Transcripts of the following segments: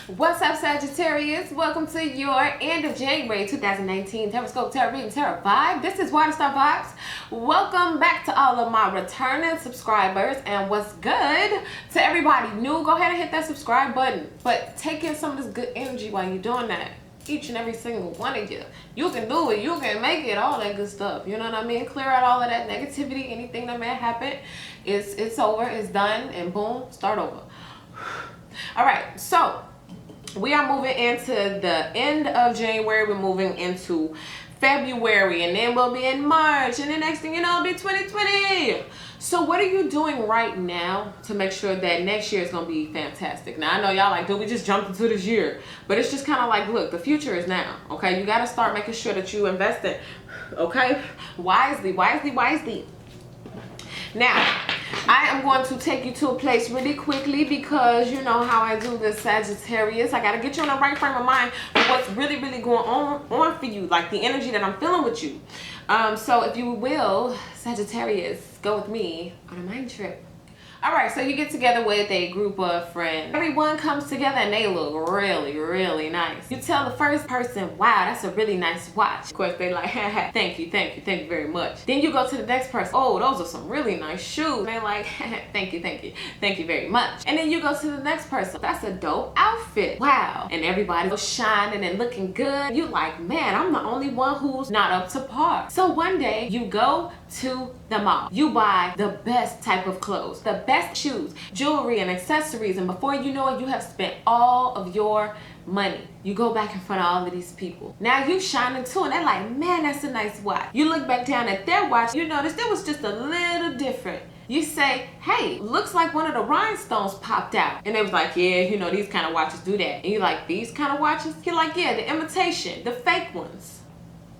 What's up, Sagittarius? Welcome to your end of January 2019 Horoscope Tarot Reading Tarot Vibe. This is Waterstar Vibes. Welcome back to all of my returning subscribers, and what's good to everybody new. Go ahead and hit that subscribe button, but take in some of this good energy while you're doing that. Each and every single one of you. You can do it. You can make it. All that good stuff. You know what I mean? Clear out all of that negativity. Anything that may happen, it's over. It's done. And boom, start over. All right. So we are moving into the end of January. We're moving into February, and then we'll be in March, and the next thing you know, it'll be 2020. So what are you doing right now to make sure that next year is going to be fantastic? Now, I know y'all like, dude, we just jumped into this year. But it's just kind of like, look, the future is now, okay? You got to start making sure that you invest in, okay? Wisely. Now, I am going to take you to a place really quickly because you know how I do this, Sagittarius. I got to get you in the right frame of mind for what's really going on for you, like the energy that I'm feeling with you. So if you will, Sagittarius, go with me on a mind trip. All right, so you get together with a group of friends. Everyone comes together and they look really nice. You tell the first person, wow, that's a really nice watch. Of course, they like, haha, thank you very much. Then you go to the next person, oh, those are some really nice shoes. And they're like, thank you very much. And then you go to the next person, that's a dope outfit. Wow. And everybody's shining and looking good. You like, man, I'm the only one who's not up to par. So one day you go to the mall. You buy the best type of clothes, the best shoes, jewelry, and accessories, and before you know it, you have spent all of your money. You go back in front of all of these people. Now you shining too, and they're like, man, that's a nice watch. You look back down at their watch, you notice it was just a little different. You say, hey, looks like one of the rhinestones popped out. And they was like, yeah, you know, these kind of watches do that. And you like, these kind of watches? You're like, yeah, the imitation, the fake ones.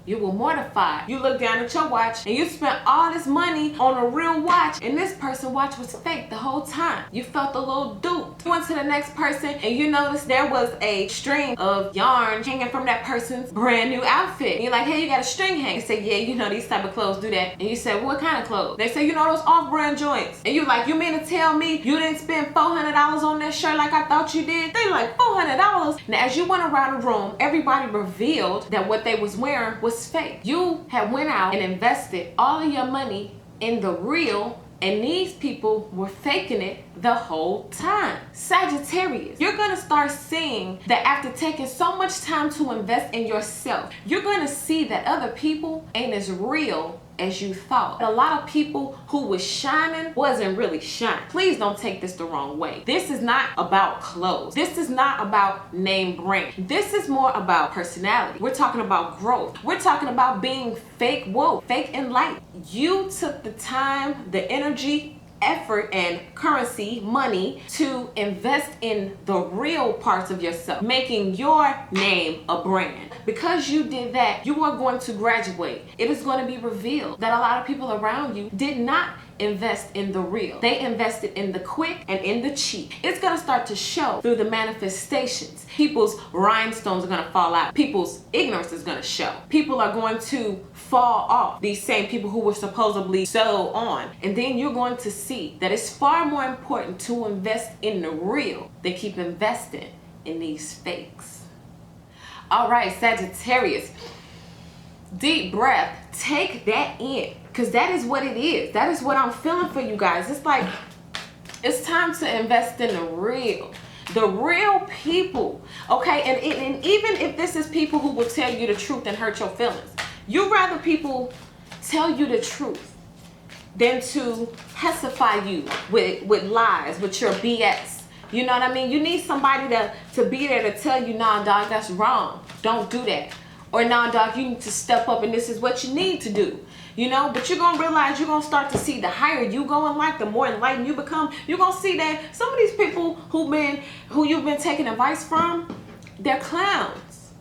You were mortified. You look down at your watch and you spent all this money on a real watch, and this person's watch was fake the whole time. You felt a little duped. You went to the next person and you noticed there was a string of yarn hanging from that person's brand new outfit. And you're like, hey, you got a string hang. They say, yeah, you know, these type of clothes do that. And you said, what kind of clothes? They say, you know, those off-brand joints. And you're like, you mean to tell me you didn't spend $400 on that shirt like I thought you did? They like, $400? Now, as you went around the room, everybody revealed that what they was wearing was fake. You had went out and invested all of your money in the real, and these people were faking it the whole time. Sagittarius, you're gonna start seeing that after taking so much time to invest in yourself, you're gonna see that other people ain't as real as you thought. A lot of people who was shining wasn't really shining. Please don't take this the wrong way. This is not about clothes. This is not about name brand. This is more about personality. We're talking about growth. We're talking about being fake woke, fake enlightened. You took the time, the energy, effort, and currency, money, to invest in the real parts of yourself, making your name a brand. Because you did that, you are going to graduate. It is going to be revealed that a lot of people around you did not invest in the real. They invested in the quick and in the cheap. It's going to start to show through the manifestations. People's rhinestones are going to fall out. People's ignorance is going to show. People are going to fall off. These same people who were supposedly so on. And then you're going to see that it's far more important to invest in the real than keep investing in these fakes. All right, Sagittarius, deep breath. Take that in, because that is what it is. That is what I'm feeling for you guys. It's like, it's time to invest in the real people, okay? And even if this is people who will tell you the truth and hurt your feelings, you'd rather people tell you the truth than to pacify you with lies, with your BS. You know what I mean? You need somebody to be there to tell you, nah, dog, that's wrong. Don't do that. Or, nah, dog, you need to step up and this is what you need to do. You know, but you're going to realize, you're going to start to see the higher you go in life, the more enlightened you become. You're going to see that some of these people who you've been taking advice from, they're clowns.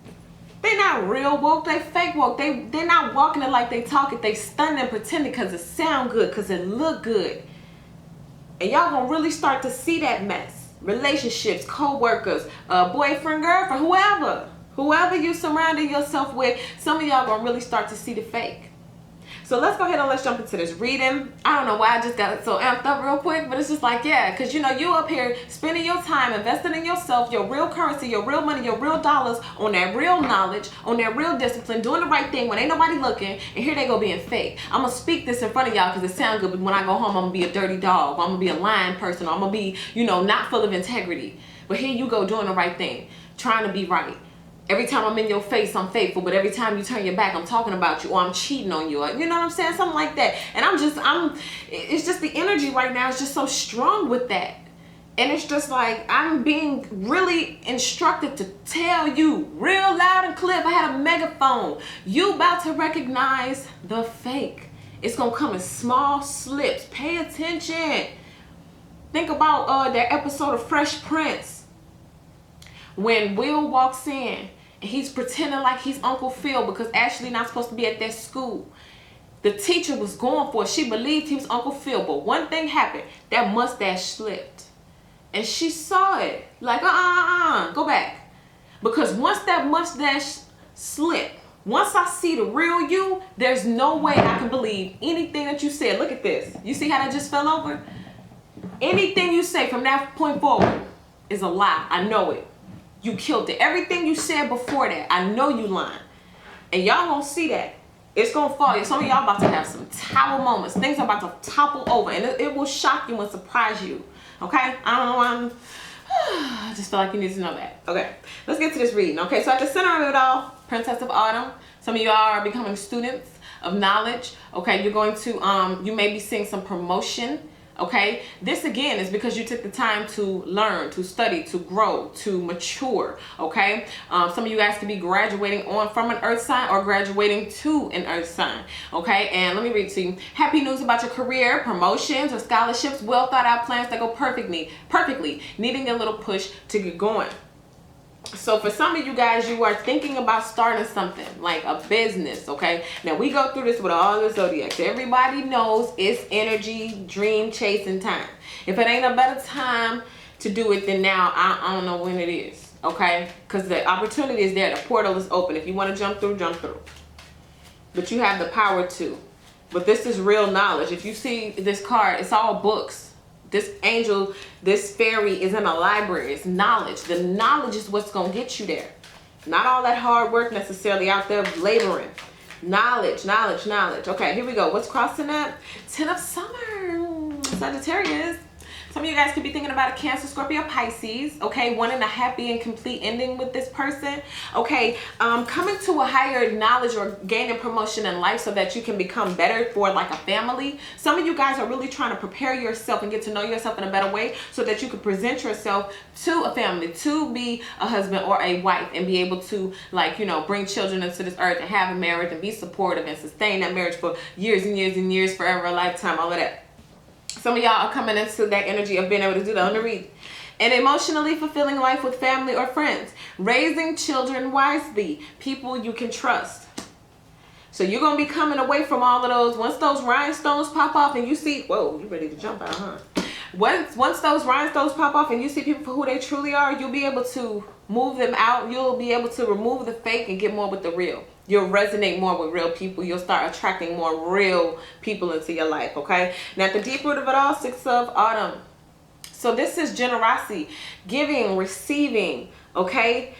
They're not real woke, they fake woke. They're not walking it like they talk it. They stunning and pretending because it sound good, because it look good. And y'all going to really start to see that mess. Relationships, co-workers, boyfriend, girlfriend, whoever you surrounding yourself with, some of y'all gonna really start to see the fake. So let's go ahead and let's jump into this reading. I don't know why I just got so amped up real quick, but it's just like, yeah, because you know, you up here spending your time, investing in yourself, your real currency, your real money, your real dollars, on that real knowledge, on that real discipline, doing the right thing when ain't nobody looking, and here they go being fake. I'm going to speak this in front of y'all because it sounds good, but when I go home, I'm going to be a dirty dog, I'm going to be a lying person, I'm going to be, you know, not full of integrity. But here you go doing the right thing, trying to be right. Every time I'm in your face, I'm faithful, but every time you turn your back, I'm talking about you, or I'm cheating on you, or, you know what I'm saying? Something like that. And it's just the energy right now is just so strong with that. And it's just like, I'm being really instructed to tell you real loud and clear. If I had a megaphone, you about to recognize the fake. It's going to come in small slips. Pay attention. Think about that episode of Fresh Prince. When Will walks in and he's pretending like he's Uncle Phil because Ashley not supposed to be at that school. The teacher was going for it. She believed he was Uncle Phil, but one thing happened. That mustache slipped. And she saw it. Like, go back. Because once that mustache slipped, once I see the real you, there's no way I can believe anything that you said. Look at this. You see how that just fell over? Anything you say from that point forward is a lie. I know it. You killed it. Everything you said before that, I know you lying. And y'all won't see that. It's going to fall. Some of y'all about to have some tower moments. Things are about to topple over. And it will shock you and surprise you. Okay? I don't know why I just feel like you need to know that. Okay. Let's get to this reading. Okay. So at the center of it all, Princess of Autumn. Some of y'all are becoming students of knowledge. Okay. You're going to, you may be seeing some promotion. Okay, this again is because you took the time to learn, to study, to grow, to mature. Okay, some of you guys could be graduating on from an earth sign or graduating to an earth sign. Okay, and let me read to you. Happy news about your career, promotions or scholarships, well thought out plans that go perfectly, needing a little push to get going. So for some of you guys, you are thinking about starting something like a business. Okay, now we go through this with all the zodiacs. Everybody knows it's energy dream chasing time. If it ain't a better time to do it than now, I don't know when it is. Okay, because the opportunity is there, the portal is open. If you want to jump through, but you have the power to. But this is real knowledge. If you see this card, it's all books. This angel, this fairy is in a library. It's knowledge. The knowledge is what's going to get you there. Not all that hard work necessarily out there laboring. Knowledge, knowledge, knowledge. Okay, here we go. What's crossing that? 10 of summer. Sagittarius. Some of you guys could be thinking about a Cancer, Scorpio, Pisces. Okay, wanting a happy and complete ending with this person. Okay, coming to a higher knowledge or gaining promotion in life so that you can become better for like a family. Some of you guys are really trying to prepare yourself and get to know yourself in a better way so that you can present yourself to a family, to be a husband or a wife and be able to, like, you know, bring children into this earth and have a marriage and be supportive and sustain that marriage for years and years and years, forever, a lifetime, all of that. Some of y'all are coming into that energy of being able to do that. Let me read. An emotionally fulfilling life with family or friends. Raising children wisely. People you can trust. So you're going to be coming away from all of those. Once those rhinestones pop off and you see... Whoa, you ready to jump out, huh? Once those rhinestones pop off and you see people for who they truly are, you'll be able to move them out. You'll be able to remove the fake and get more with the real. You'll resonate more with real people. You'll start attracting more real people into your life, okay? Now, at the deep root of it all, 6 of Autumn. So this is generosity, giving, receiving, okay?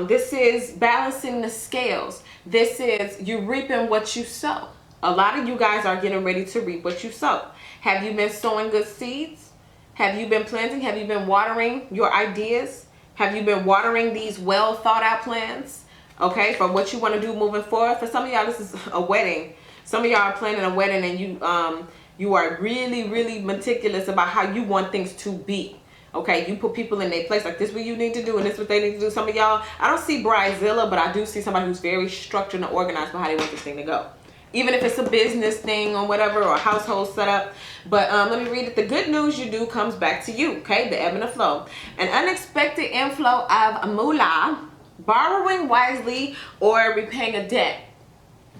This is balancing the scales. This is you reaping what you sow. A lot of you guys are getting ready to reap what you sow. Have you been sowing good seeds? Have you been planting? Have you been watering your ideas? Have you been watering these well thought out plans? Okay, for what you want to do moving forward. For some of y'all, this is a wedding. Some of y'all are planning a wedding and you are really, really meticulous about how you want things to be. Okay, you put people in their place, like this is what you need to do and this is what they need to do. Some of y'all, I don't see bridezilla, but I do see somebody who's very structured and organized for how they want this thing to go. Even if it's a business thing or whatever, or a household setup. But let me read it. The good news you do comes back to you. Okay, the ebb and the flow. An unexpected inflow of moolah. Borrowing wisely or repaying a debt,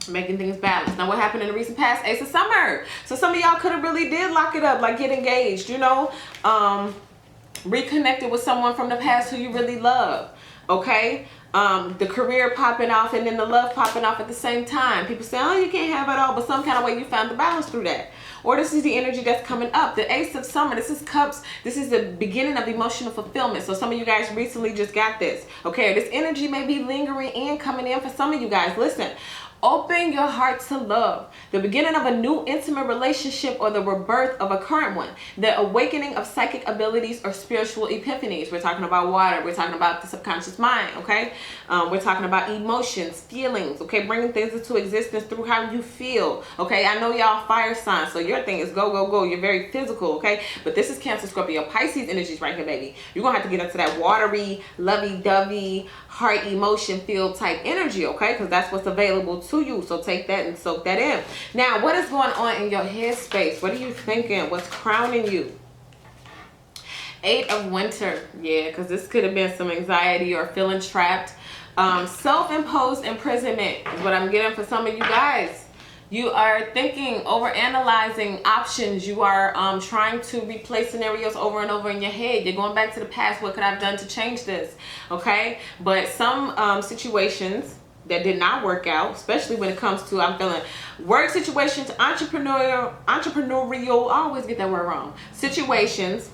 making things balanced. Now, what happened in the recent past? Ace of Summer. So some of y'all could have really did lock it up, like get engaged, you know, reconnected with someone from the past who you really love. Okay, the career popping off and then the love popping off at the same time. People say, oh, you can't have it all, but some kind of way you found the balance through that. Or this is the energy that's coming up. The Ace of Summer, this is Cups. This is the beginning of emotional fulfillment. So some of you guys recently just got this. Okay, this energy may be lingering and coming in for some of you guys. Listen. Open your heart to love. The beginning of a new intimate relationship or the rebirth of a current one. The awakening of psychic abilities or spiritual epiphanies. We're talking about water. We're talking about the subconscious mind, okay? We're talking about emotions, feelings, okay? Bringing things into existence through how you feel, okay? I know y'all fire signs, so your thing is go, go, go. You're very physical, okay? But this is Cancer, Scorpio, Pisces energies right here, baby. You're going to have to get into that watery, lovey-dovey, heart emotion filled type energy, okay? Because that's what's available to you. So take that and soak that in. Now, what is going on in your head space? What are you thinking? What's crowning you? 8 of Winter. Yeah, because this could have been some anxiety or feeling trapped. Self-imposed imprisonment is what I'm getting for some of you guys. You are thinking, overanalyzing options. You are trying to replay scenarios over and over in your head. You're going back to the past. What could I have done to change this? Okay? But some situations that did not work out, especially when it comes to, I'm feeling, work situations, entrepreneurial, I always get that word wrong. Situations,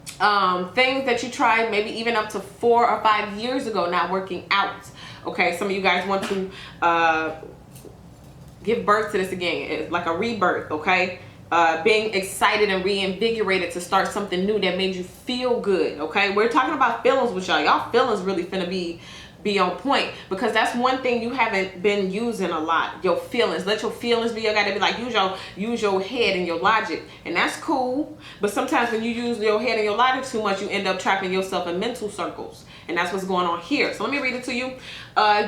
things that you tried maybe even up to 4 or 5 years ago not working out. Okay? Some of you guys want to give birth to this again. It's like a rebirth, okay? Being excited and reinvigorated to start something new that made you feel good, okay? We're talking about feelings with y'all. Y'all feelings really finna be on point, because that's one thing you haven't been using a lot. Your feelings. Let your feelings be. You gotta be like, use your head and your logic, and that's cool. But sometimes when you use your head and your logic too much, you end up trapping yourself in mental circles, and that's what's going on here. So let me read it to you.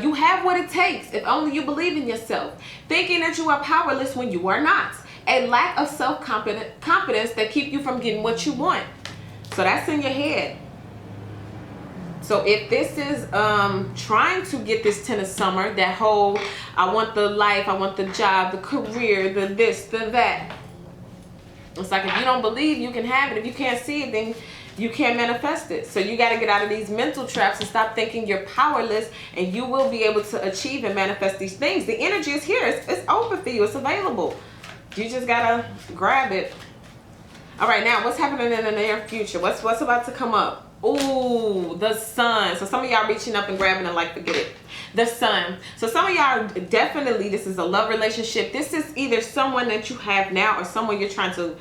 You have what it takes if only you believe in yourself. Thinking that you are powerless when you are not. A lack of self-confidence that keep you from getting what you want. So that's in your head. So if this is trying to get this 10 of Summer, that whole, I want the life, I want the job, the career, the this, the that. It's like, if you don't believe you can have it, if you can't see it, then you can't manifest it. So you got to get out of these mental traps and stop thinking you're powerless, and you will be able to achieve and manifest these things. The energy is here. It's open for you. It's available. You just got to grab it. All right, now what's happening in the near future? What's about to come up? Ooh, the Sun. So some of y'all reaching up and grabbing and like, forget it. The Sun. So some of y'all definitely, this is a love relationship. This is either someone that you have now or someone you're trying to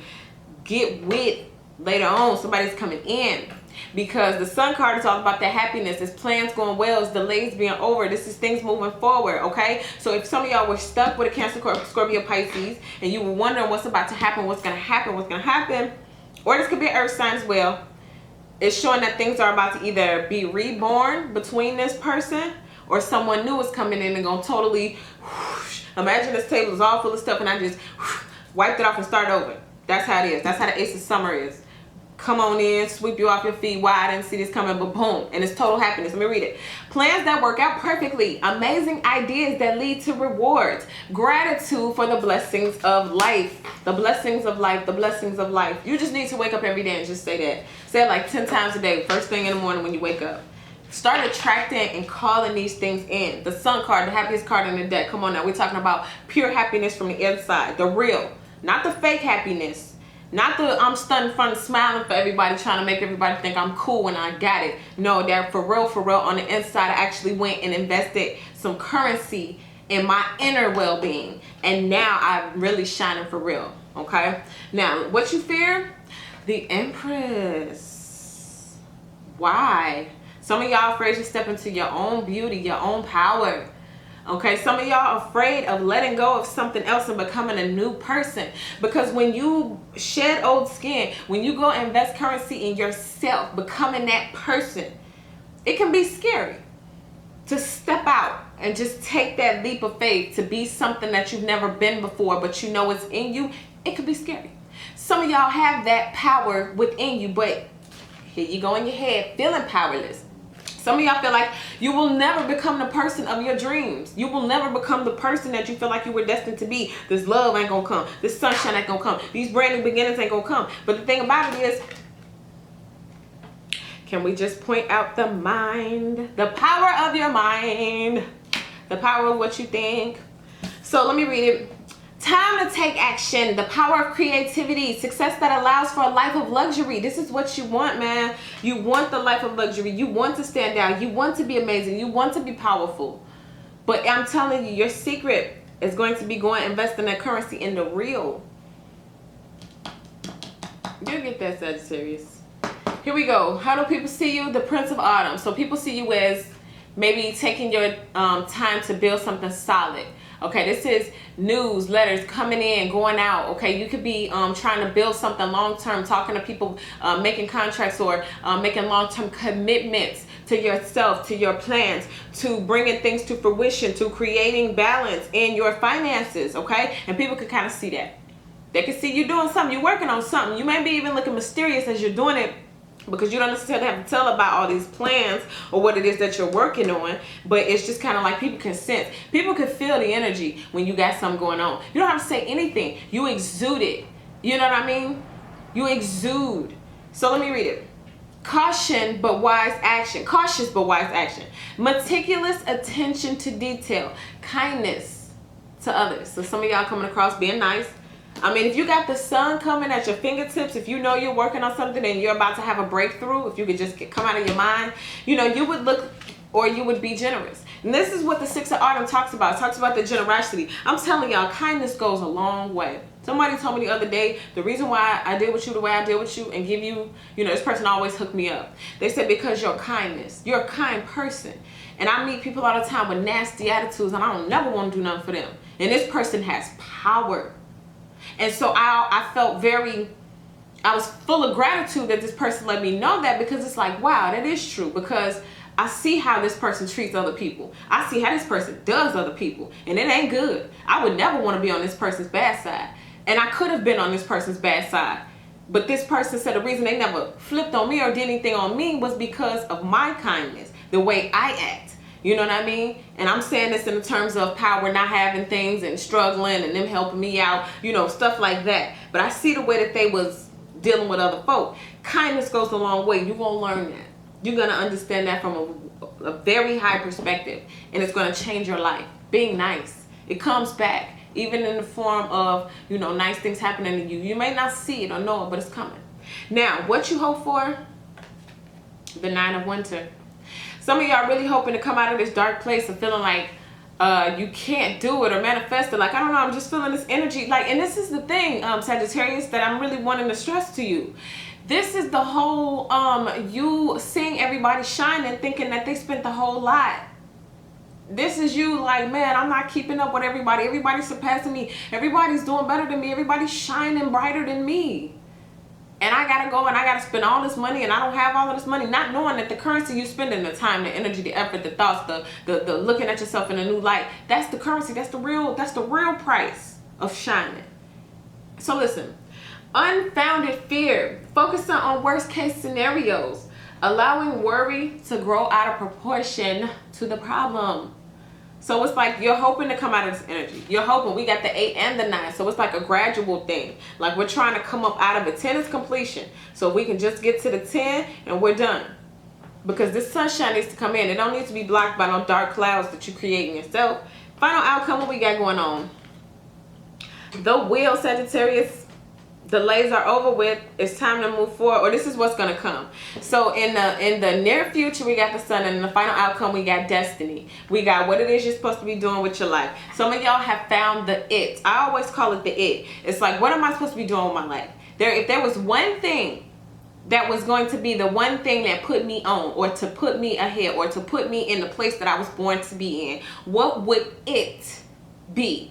get with later on. Somebody's coming in, because the Sun card is all about the happiness. It's plans going well. It's delays being over. This is things moving forward, okay? So if some of y'all were stuck with a Cancer, Scorpio, Pisces, and you were wondering what's about to happen, what's going to happen, or this could be an Earth sign as well. It's showing that things are about to either be reborn between this person, or someone new is coming in and gonna totally whoosh. Imagine this table is all full of stuff and I just whoosh, wiped it off and start over. That's how it is. That's how the Ace of Summer is. Come on in, sweep you off your feet. Why I didn't see this coming, but boom, and it's total happiness. Let me read it. Plans that work out perfectly. Amazing ideas that lead to rewards. Gratitude for the blessings of life. The blessings of life. The blessings of life. You just need to wake up every day and just say that. Say it like 10 times a day, first thing in the morning when you wake up. Start attracting and calling these things in. The Sun card, the happiest card in the deck. Come on now, we're talking about pure happiness from the inside. The real, not the fake happiness. Not the I'm stunned in front of smiling for everybody, trying to make everybody think I'm cool when I got it. No, that for real on the inside, I actually went and invested some currency in my inner well-being. And now I'm really shining for real, okay? Now, what you fear? The Empress. Why? Some of y'all afraid to step into your own beauty, your own power. Okay, some of y'all afraid of letting go of something else and becoming a new person. Because when you shed old skin, when you go invest currency in yourself, becoming that person, it can be scary to step out and just take that leap of faith to be something that you've never been before, but you know it's in you. It can be scary. Some of y'all have that power within you, but here you go in your head feeling powerless. Some of y'all feel like you will never become the person of your dreams. You will never become the person that you feel like you were destined to be. This love ain't gonna come. This sunshine ain't gonna come. These brand new beginnings ain't gonna come. But the thing about it is, Can we just point out the mind? The power of your mind. The power of what you think. So let me read it. Time to take action. The power of creativity. Success that allows for a life of luxury. This is what you want, man. You want the life of luxury. You want to stand out. You want to be amazing. You want to be powerful. But I'm telling you, your secret is going to be going invest in that currency in the real. You'll get that, Sagittarius. Here we go. How do people see you? The Prince of Autumn. So people see you as maybe taking your time to build something solid. Okay, this is news, letters coming in, going out. Okay, you could be trying to build something long-term, talking to people, making contracts, or making long-term commitments to yourself, to your plans, to bringing things to fruition, to creating balance in your finances. Okay, and people could kind of see that. They can see you doing something. You're working on something. You may be even looking mysterious as you're doing it, because you don't necessarily have to tell about all these plans or what it is that you're working on, but it's just kind of like people can sense. People can feel the energy when you got something going on. You don't have to say anything. You exude it. You know what I mean? You exude. So let me read it. Caution but wise action. Cautious but wise action. Meticulous attention to detail. Kindness to others. So some of y'all coming across being nice. I mean, if you got the sun coming at your fingertips, if you know you're working on something and you're about to have a breakthrough, if you could just come out of your mind, you know, you would look, or you would be generous. And this is what the Six of Autumn talks about. It talks about the generosity. I'm telling y'all, kindness goes a long way. Somebody told me the other day, the reason why I deal with you the way I deal with you and give you, you know, this person always hooked me up. They said, because your kindness, you're a kind person. And I meet people all the time with nasty attitudes, and I don't never want to do nothing for them. And this person has power. And so I felt I was full of gratitude that this person let me know that, because it's like, wow, that is true, because I see how this person treats other people. I see how this person does other people, and it ain't good. I would never want to be on this person's bad side. And I could have been on this person's bad side. But this person said the reason they never flipped on me or did anything on me was because of my kindness, the way I act. You know what I mean? And I'm saying this in the terms of power, not having things and struggling and them helping me out, you know, stuff like that. But I see the way that they was dealing with other folk. Kindness goes a long way. You're going to learn that. You're going to understand that from a very high perspective. And it's going to change your life. Being nice. It comes back. Even in the form of, you know, nice things happening to you. You may not see it or know it, but it's coming. Now, what you hope for? The Nine of Winter. Some of y'all really hoping to come out of this dark place of feeling like you can't do it or manifest it. Like, I don't know, I'm just feeling this energy. Like, and this is the thing, Sagittarius, that I'm really wanting to stress to you. This is the whole, you seeing everybody shining, thinking that they spent the whole lot. This is you like, man, I'm not keeping up with everybody. Everybody's surpassing me. Everybody's doing better than me. Everybody's shining brighter than me. And I gotta go and I gotta spend all this money, and I don't have all of this money, not knowing that the currency you spending, the time, the energy, the effort, the thoughts, the looking at yourself in a new light, that's the currency, that's the real price of shining. So listen, unfounded fear, focusing on worst case scenarios, allowing worry to grow out of proportion to the problem. So it's like you're hoping to come out of this energy. You're hoping. We got the 8 and the 9. So it's like a gradual thing. Like we're trying to come up out of it. 10 is completion. So we can just get to the 10 and we're done. Because this sunshine needs to come in. It don't need to be blocked by no dark clouds that you create in yourself. Final outcome, what we got going on? The Wheel, Sagittarius. Delays are over with. It's time to move forward, or this is what's going to come. So in the near future, we got the Sun, and in the final outcome, we got destiny. We got what it is you're supposed to be doing with your life. Some of y'all have found the it. I always call it the it. It's like, what am I supposed to be doing with my life? If there was one thing that was going to be the one thing that put me on, or to put me ahead, or to put me in the place that I was born to be in, what would it be?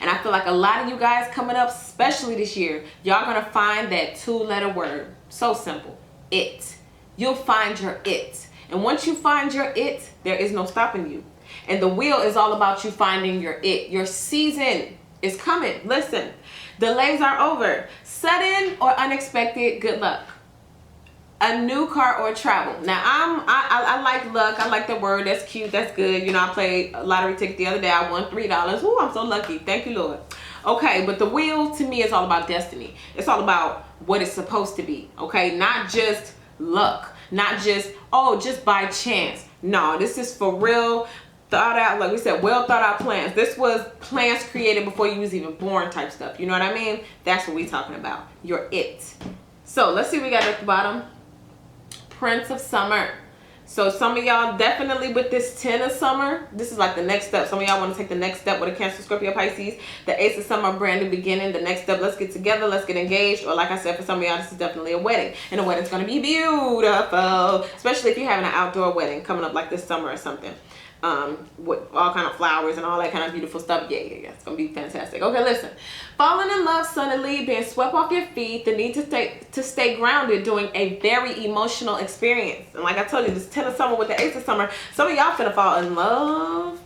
And I feel like a lot of you guys coming up, especially this year, y'all gonna find that 2-letter word. So simple. It. You'll find your it. And once you find your it, there is no stopping you. And the Wheel is all about you finding your it. Your season is coming. Listen, delays are over. Sudden or unexpected good luck. A new car or travel. Now I like luck. I like the word. That's cute. That's good. You know, I played a lottery ticket the other day. I won $3. Ooh, I'm so lucky. Thank you, Lord. Okay, but the Wheel to me is all about destiny. It's all about what it's supposed to be. Okay, not just luck. Not just, oh, just by chance. No, this is for real, thought out, like we said, well thought out plans. This was plans created before you was even born type stuff. You know what I mean? That's what we talking about. You're it. So let's see what we got at the bottom. Prince of Summer. So some of y'all definitely with this 10 of Summer, this is like the next step. Some of y'all want to take the next step with a Cancer, Scorpio, Pisces. The Ace of Summer, brand new beginning. The next step, let's get together, let's get engaged. Or like I said, for some of y'all, this is definitely a wedding. And the wedding's going to be beautiful. Especially if you're having an outdoor wedding coming up like this summer or something. With all kind of flowers and all that kind of beautiful stuff. Yeah, it's gonna be fantastic. Okay, listen, falling in love suddenly, being swept off your feet, the need to stay grounded during a very emotional experience. And like I told you, this 10 of Summer with the Ace of Summer, some of y'all finna fall in love,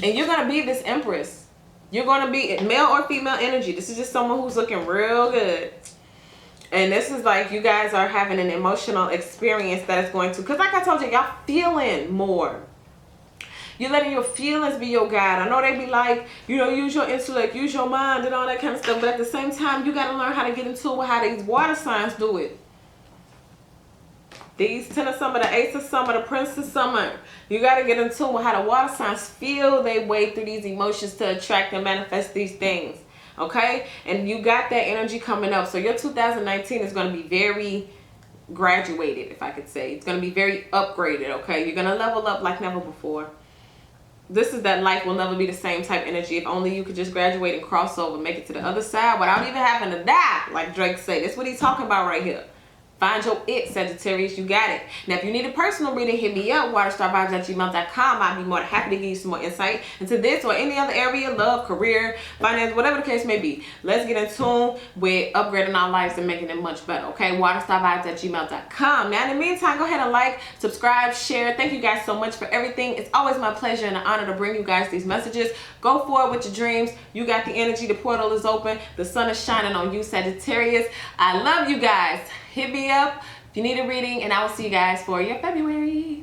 and you're gonna be this Empress. You're gonna be male or female energy. This is just someone who's looking real good. And this is like you guys are having an emotional experience that is going to, because like I told you, y'all feeling more. You're letting your feelings be your guide. I know they be like, you know, use your intellect, use your mind and all that kind of stuff. But at the same time, you got to learn how to get into it, how these water signs do it. These 10 of Summer, the Ace of Summer, the Prince of Summer. You got to get into it, how the water signs feel their way through these emotions to attract and manifest these things. Okay? And you got that energy coming up. So your 2019 is going to be very graduated, if I could say. It's going to be very upgraded. Okay? You're going to level up like never before. This is that life will never be the same type energy. If only you could just graduate and cross over, make it to the other side without even having to die, like Drake said. That's what he's talking about right here. Find your it, Sagittarius. You got it. Now, if you need a personal reading, hit me up, waterstarvibes@gmail.com. I'll be more than happy to give you some more insight into this or any other area, love, career, finance, whatever the case may be. Let's get in tune with upgrading our lives and making it much better, okay? waterstarvibes@gmail.com. Now, in the meantime, go ahead and like, subscribe, share. Thank you guys so much for everything. It's always my pleasure and an honor to bring you guys these messages. Go forward with your dreams. You got the energy. The portal is open. The sun is shining on you, Sagittarius. I love you guys. Hit me up if you need a reading, and I will see you guys for your February.